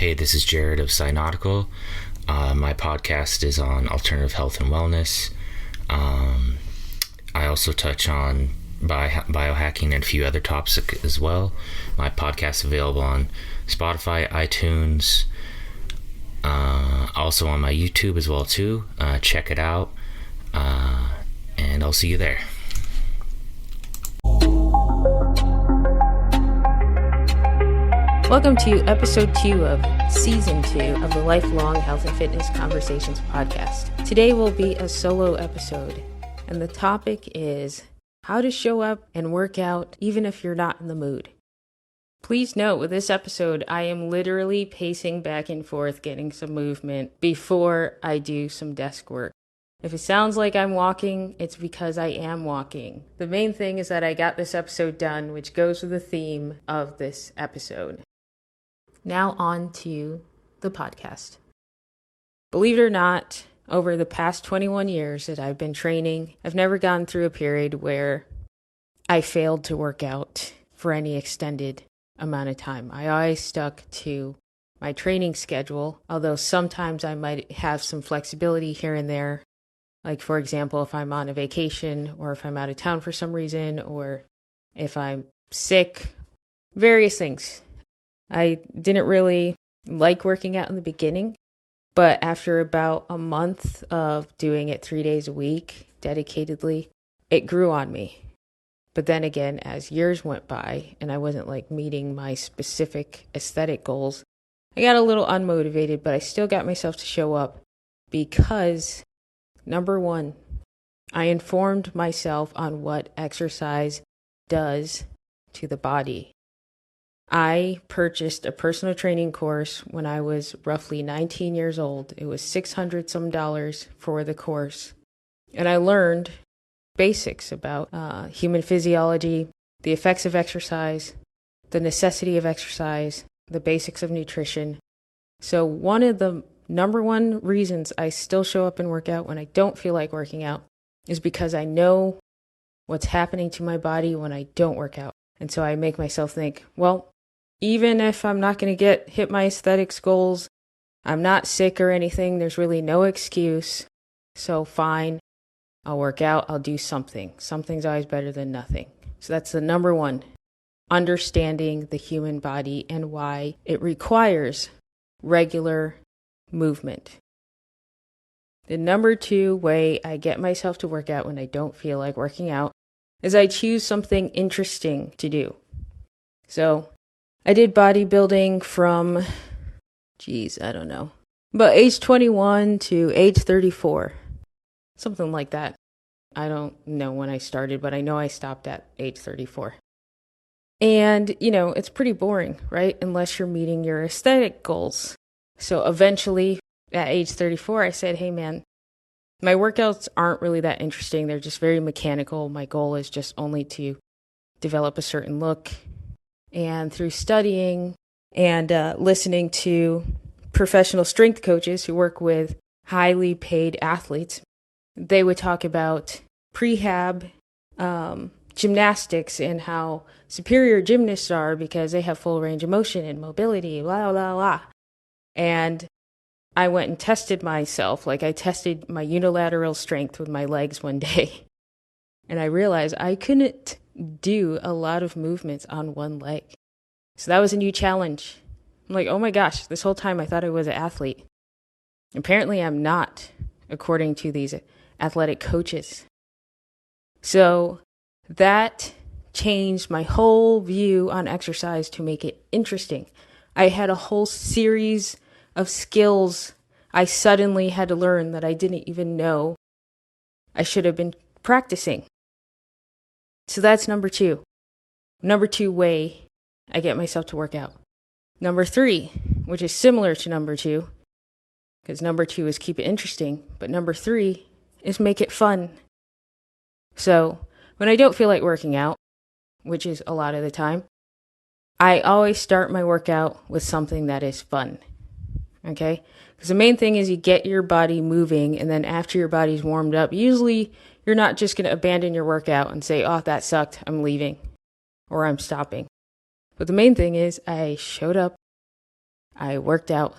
Hey, this is Jared of Cynautical. My podcast is on alternative health and wellness. I also touch on biohacking and a few other topics as well. My podcast is available on Spotify, iTunes, also on my YouTube as well too. Check it out, and I'll see you there. Welcome to episode 2 of season 2 of the Lifelong Health and Fitness Conversations podcast. Today will be a solo episode, and the topic is how to show up and work out even if you're not in the mood. Please note, with this episode, I am literally pacing back and forth, getting some movement before I do some desk work. If it sounds like I'm walking, it's because I am walking. The main thing is that I got this episode done, which goes with the theme of this episode. Now on to the podcast. Believe it or not, over the past 21 years that I've been training, I've never gone through a period where I failed to work out for any extended amount of time. I always stuck to my training schedule, although sometimes I might have some flexibility here and there. Like, for example, if I'm on a vacation or if I'm out of town for some reason or if I'm sick, various things. I didn't really like working out in the beginning, but after about a month of doing it 3 days a week, dedicatedly, it grew on me. But then again, as years went by and I wasn't like meeting my specific aesthetic goals, I got a little unmotivated, but I still got myself to show up because, number one, I informed myself on what exercise does to the body. I purchased a personal training course when I was roughly 19 years old. It was $600 some for the course. And I learned basics about human physiology, the effects of exercise, the necessity of exercise, the basics of nutrition. So one of the number one reasons I still show up and work out when I don't feel like working out is because I know what's happening to my body when I don't work out. And so I make myself think, well, even if I'm not going to hit my aesthetics goals, I'm not sick or anything, there's really no excuse. So fine, I'll work out, I'll do something. Something's always better than nothing. So that's the number one, understanding the human body and why it requires regular movement. The number 2 way I get myself to work out when I don't feel like working out is I choose something interesting to do. So I did bodybuilding from, but age 21 to age 34, something like that. I don't know when I started, but I know I stopped at age 34. And, it's pretty boring, right? Unless you're meeting your aesthetic goals. So eventually, at age 34, I said, hey man, my workouts aren't really that interesting. They're just very mechanical. My goal is just only to develop a certain look. And through studying and listening to professional strength coaches who work with highly paid athletes, they would talk about prehab gymnastics and how superior gymnasts are because they have full range of motion and mobility, blah, blah, blah. And I went and tested myself. Like I tested my unilateral strength with my legs one day. And I realized I couldn't do a lot of movements on one leg. So that was a new challenge. I'm like, oh my gosh, this whole time I thought I was an athlete. Apparently I'm not, according to these athletic coaches. So that changed my whole view on exercise to make it interesting. I had a whole series of skills I suddenly had to learn that I didn't even know I should have been practicing. So that's number 2. Number 2 way I get myself to work out. Number 3, which is similar to number 2, because number 2 is keep it interesting, but number 3 is make it fun. So when I don't feel like working out, which is a lot of the time, I always start my workout with something that is fun. Okay? Because the main thing is you get your body moving, and then after your body's warmed up, usually you're not just going to abandon your workout and say, oh, that sucked, I'm leaving, or I'm stopping. But the main thing is I showed up, I worked out,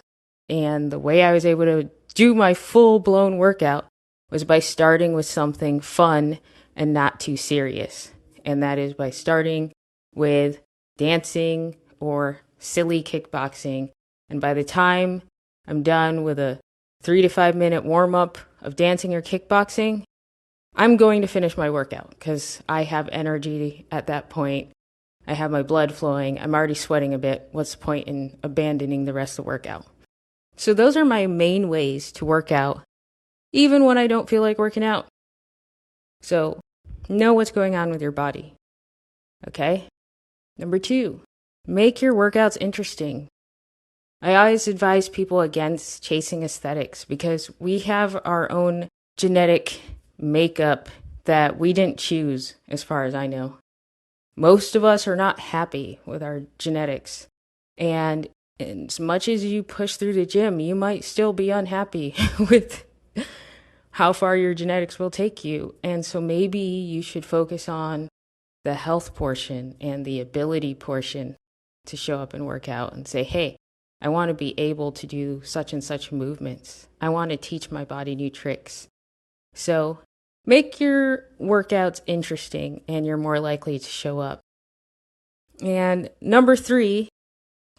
and the way I was able to do my full-blown workout was by starting with something fun and not too serious. And that is by starting with dancing or silly kickboxing. And by the time I'm done with a 3 to 5 minute warm-up of dancing or kickboxing, I'm going to finish my workout because I have energy at that point. I have my blood flowing. I'm already sweating a bit. What's the point in abandoning the rest of the workout? So those are my main ways to work out, even when I don't feel like working out. So know what's going on with your body. Okay? Number 2, make your workouts interesting. I always advise people against chasing aesthetics because we have our own genetic makeup that we didn't choose, as far as I know. Most of us are not happy with our genetics. And as much as you push through the gym, you might still be unhappy with how far your genetics will take you. And so maybe you should focus on the health portion and the ability portion to show up and work out and say, hey, I want to be able to do such and such movements. I want to teach my body new tricks. So make your workouts interesting and you're more likely to show up. And number 3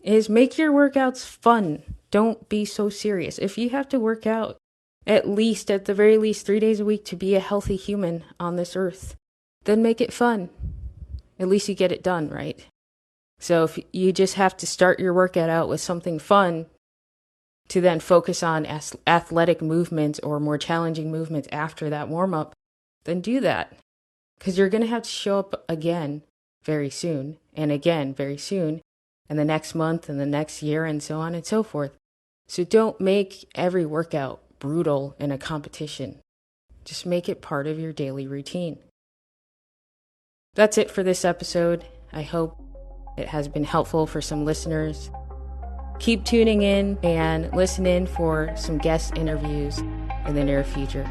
is make your workouts fun. Don't be so serious. If you have to work out at the very least 3 days a week to be a healthy human on this earth, then make it fun. At least you get it done, right? So if you just have to start your workout out with something fun to then focus on athletic movements or more challenging movements after that warm-up, then do that. Because you're going to have to show up again very soon, and again very soon, and the next month, and the next year, and so on and so forth. So don't make every workout brutal in a competition. Just make it part of your daily routine. That's it for this episode. I hope it has been helpful for some listeners. Keep tuning in and listen in for some guest interviews in the near future.